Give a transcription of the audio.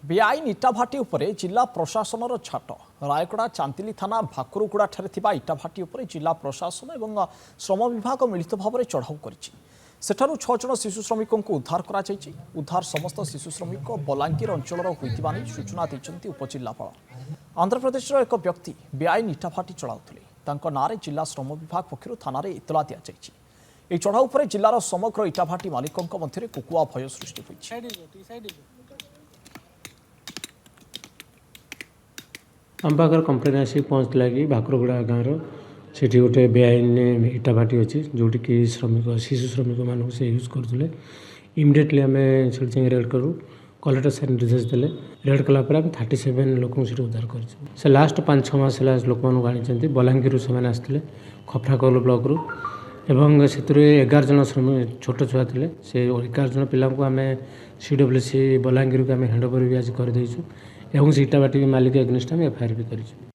बेआईन इटाभाटी उपरे जिला प्रशासन छाट रायगड़ा चांतिली थाना भाकुरगुड़ा इटाभाटी उपरे जिला प्रशासन और श्रम विभाग मिलित भाव में चढ़ाऊ करिछि। सेठारु 6 जन शिशु श्रमिक को उद्धार करा जायछि। उद्धार समस्त शिशु श्रमिक बलांगीर अंचल होइतिबा नै सूचना दैछन्ति उपजिल्लापाल। आंध्र प्रदेश एक व्यक्ति बेआईन इटाभाटी चलाउथिले। तांको नारे जिला श्रम विभाग पक्षरु थाना इतला दिया जायछि। ए चढ़ाऊ उपरे जिल्लार समग्र इटाभाटी मालिकंक मध्यरे कुकुआ भय सृष्टि होइछि। आम पाखे कम्प्लेन आसिक पहुँचला कि भाकुरगुड़ा गाँव से गोटे बेआईन इटाभाटी अच्छी जोटि कि श्रमिक शिशु श्रमिक मानक से यूज करुले। इमिडिएटली आम से रेड करूँ कलेक्टर साहब निर्देश देले। रेड कलापर आम 37 लोक उद्धार कर लास्ट 5-6 मास लोक आनी बलांगीर से आसते खफराकल ब्लक रू एवं से 11 जन श्रमिक छोट छुआ थे से 11 जन पिला आम CWC बलांगीर को आम हैंड ओवर भी आज करदेचु एवं से इटाभाटी मालिक एग्नेस्ट आम FIR भी कर।